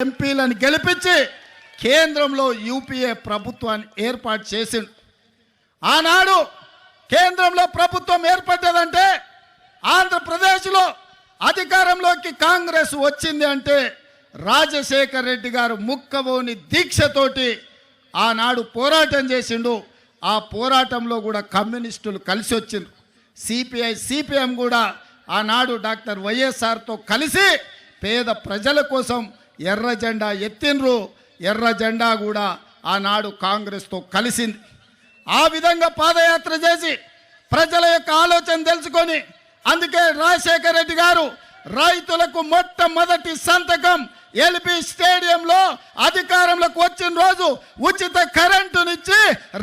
ఎంపీలను గెలిపించి కేంద్రంలో యూపీఏ ప్రభుత్వాన్ని ఏర్పాటు చేసిండు. ఆనాడు కేంద్రంలో ప్రభుత్వం ఏర్పడ్డదంటే ఆంధ్రప్రదేశ్లో అధికారంలోకి కాంగ్రెస్ వచ్చింది అంటే రాజశేఖర్ రెడ్డి గారు ముక్కవోని దీక్షతోటి ఆనాడు పోరాటం చేసిండు. ఆ పోరాటంలో కూడా కమ్యూనిస్టులు కలిసి వచ్చిండ్రు. సిపిఐ సిపిఎం కూడా ఆనాడు డాక్టర్ వైఎస్ఆర్తో కలిసి పేద ప్రజల కోసం ఎర్ర జెండా ఎత్తిండ్రు. ఎర్ర జెండా కూడా ఆనాడు కాంగ్రెస్తో కలిసింది. ఆ విధంగా పాదయాత్ర చేసి ప్రజల యొక్క ఆలోచన తెలుసుకొని అందుకే రాజశేఖర రెడ్డి గారు రైతులకు మొట్టమొదటి సంతకం ఎల్బీ స్టేడియంలో అధికారంలోకి వచ్చిన రోజు ఉచిత కరెంటునిచ్చి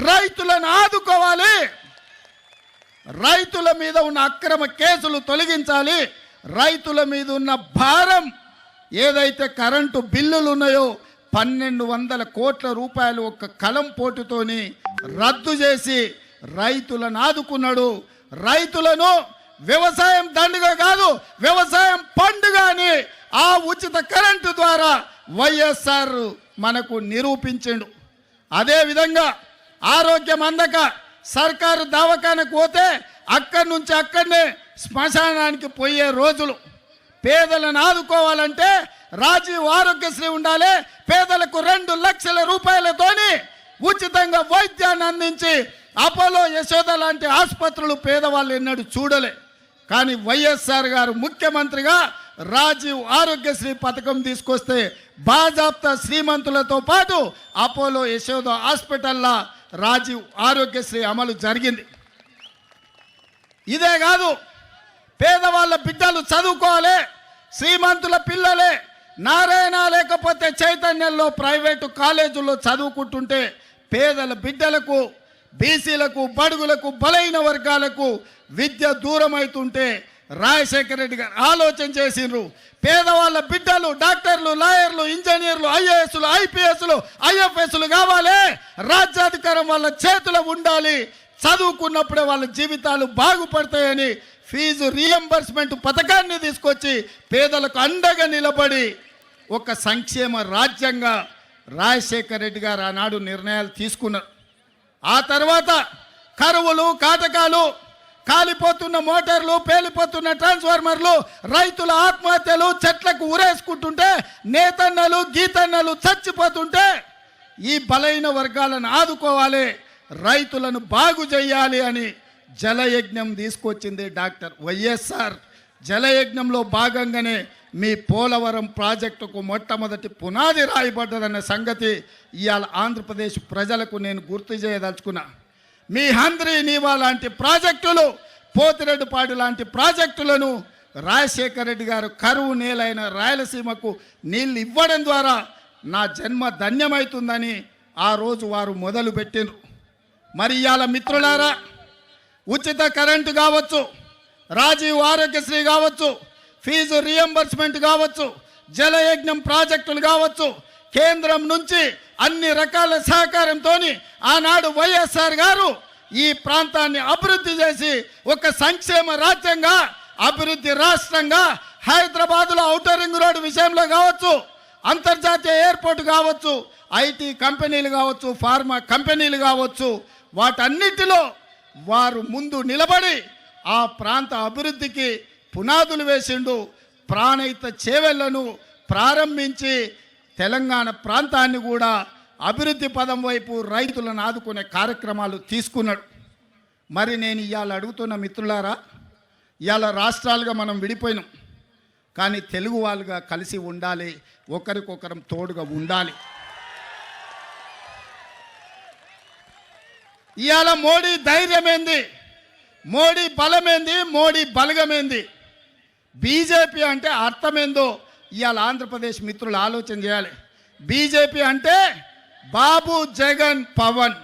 రైతులను ఆదుకోవాలి, రైతుల మీద ఉన్న అక్రమ కేసులు తొలగించాలి, రైతుల మీద ఉన్న భారం ఏదైతే కరెంటు బిల్లులు ఉన్నాయో 1200 కోట్ల రూపాయలు ఒక కలం పోటుతోని రద్దు చేసి రైతులను ఆదుకున్నాడు. రైతులను వ్యవసాయం దండుగా కాదు వ్యవసాయం పండుగ అని ఆ ఉచిత కరెంటు ద్వారా వైఎస్ఆర్ మనకు నిరూపించిండు. అదేవిధంగా ఆరోగ్యం అందక సర్కారు దవాఖానకు పోతే అక్కడి నుంచి అక్కడనే శ్మశానానికి పోయే రోజులు. పేదలను ఆదుకోవాలంటే రాజీవ్ ఆరోగ్యశ్రీ ఉండాలి. పేదలకు 2 లక్షల రూపాయలతోని ఉచితంగా వైద్యాన్ని అందించి అపోలో యశోద లాంటి ఆసుపత్రులు పేదవాళ్ళు ఎన్నడూ చూడలే. కానీ వైఎస్ఆర్ గారు ముఖ్యమంత్రిగా రాజీవ్ ఆరోగ్యశ్రీ పథకం తీసుకొస్తే బాజాప్తా శ్రీమంతులతో పాటు అపోలో యశోద హాస్పిటల్లో రాజీవ్ ఆరోగ్యశ్రీ అమలు జరిగింది. ఇదే కాదు, పేదవాళ్ళ బిడ్డలు చదువుకోవాలి, శ్రీమంతుల పిల్లలే నారాయణ లేకపోతే చైతన్యంలో ప్రైవేటు కాలేజీల్లో చదువుకుంటుంటే పేదల బిడ్డలకు బీసీలకు బడుగులకు బలైన వర్గాలకు విద్య దూరం అవుతుంటే రాజశేఖర రెడ్డి గారు ఆలోచన చేసిండ్రు. పేదవాళ్ళ బిడ్డలు డాక్టర్లు, లాయర్లు, ఇంజనీర్లు, ఐఏఎస్లు, ఐపీఎస్లు, ఐఎఫ్ఎస్లు కావాలి, రాజ్యాధికారం వాళ్ళ చేతిలో ఉండాలి, చదువుకున్నప్పుడే వాళ్ళ జీవితాలు బాగుపడతాయని ఫీజు రీఎంబర్స్మెంట్ పథకాన్ని తీసుకొచ్చి పేదలకు అండగా నిలబడి ఒక సంక్షేమ రాజ్యంగా రాజశేఖర రెడ్డి గారు ఆనాడు నిర్ణయాలు తీసుకున్నారు. ఆ తర్వాత కరువులు, కాటకాలు, కాలిపోతున్న మోటార్లు, పేలిపోతున్న ట్రాన్స్ఫార్మర్లు, రైతుల ఆత్మహత్యలు, చెట్లకు ఉరేసుకుంటుంటే నేతన్నలు గీతన్నలు చచ్చిపోతుంటే ఈ బలైన వర్గాలను ఆదుకోవాలి, రైతులను బాగు చేయాలి అని జలయజ్ఞం తీసుకొచ్చింది డాక్టర్ వైఎస్ఆర్. జలయజ్ఞంలో భాగంగానే మీ పోలవరం ప్రాజెక్టుకు మొట్టమొదటి పునాది రాయబడ్డదన్న సంగతి ఇవాళ ఆంధ్రప్రదేశ్ ప్రజలకు నేను గుర్తు చేయదలుచుకున్నా. మీ హంద్రీ నీవా లాంటి ప్రాజెక్టులు, పోతిరెడ్డిపాడు లాంటి ప్రాజెక్టులను రాజశేఖర రెడ్డి గారు కరువు నేలైన రాయలసీమకు నీళ్ళు ఇవ్వడం ద్వారా నా జన్మ ధన్యమవుతుందని ఆ రోజు వారు మొదలు పెట్టిండ్రు. మరి ఇవాళ మిత్రులారా, ఉచిత కరెంటు కావచ్చు, రాజీవ్ ఆరోగ్యశ్రీ కావచ్చు, ఫీజు రీఎంబర్స్మెంట్ కావచ్చు, జలయజ్ఞం ప్రాజెక్టులు కావచ్చు, కేంద్రం నుంచి అన్ని రకాల సహకారంతో ఆనాడు వైఎస్ఆర్ గారు ఈ ప్రాంతాన్ని అభివృద్ధి చేసి ఒక సంక్షేమ రాజ్యంగా, అభివృద్ధి రాష్ట్రంగా హైదరాబాద్లో ఔటర్ రింగ్ రోడ్డు విషయంలో కావచ్చు, అంతర్జాతీయ ఎయిర్పోర్ట్ కావచ్చు, ఐటీ కంపెనీలు కావచ్చు, ఫార్మా కంపెనీలు కావచ్చు, వాటన్నిటిలో వారు ముందు నిలబడి ఆ ప్రాంత అభివృద్ధికి పునాదులు వేసిండు. ప్రాణహిత చేవెళ్లను ప్రారంభించి తెలంగాణ ప్రాంతాన్ని కూడా అభివృద్ధి పదం వైపు రైతులను ఆదుకునే కార్యక్రమాలు తీసుకున్నాడు. మరి నేను ఇవాళ అడుగుతున్న మిత్రులారా, ఇవాళ రాష్ట్రాలుగా మనం విడిపోయినాం, కానీ తెలుగు వాళ్ళుగా కలిసి ఉండాలి, ఒకరికొకరం తోడుగా ఉండాలి. ఇవాళ మోడీ ధైర్యమేంది, మోడీ బలమేంది, మోడీ బలగమేంది, బీజేపీ అంటే అర్థమేందో ఇవాళ ఆంధ్రప్రదేశ్ మిత్రులు ఆలోచన చేయాలి. బీజేపీ అంటే బాబు, జగన్, పవన్,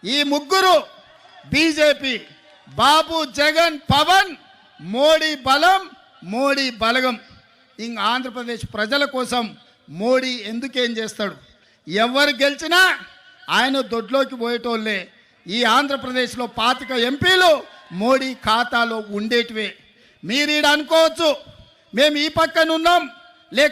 ఈ ముగ్గురు బీజేపీ. బాబు, జగన్, పవన్, మోడీ బలం, మోడీ బలగం. ఇంక ఆంధ్రప్రదేశ్ ప్రజల కోసం మోడీ ఎందుకేం చేస్తాడు? ఎవరు గెలిచినా ఆయన దొడ్లోకి పోయేటోళ్ళే. ఈ ఆంధ్రప్రదేశ్లో 25 ఎంపీలు మోడీ ఖాతాలో ఉండేటివే. మీరు ఈడ అనుకోవచ్చు మేము ఈ పక్కన ఉన్నాం,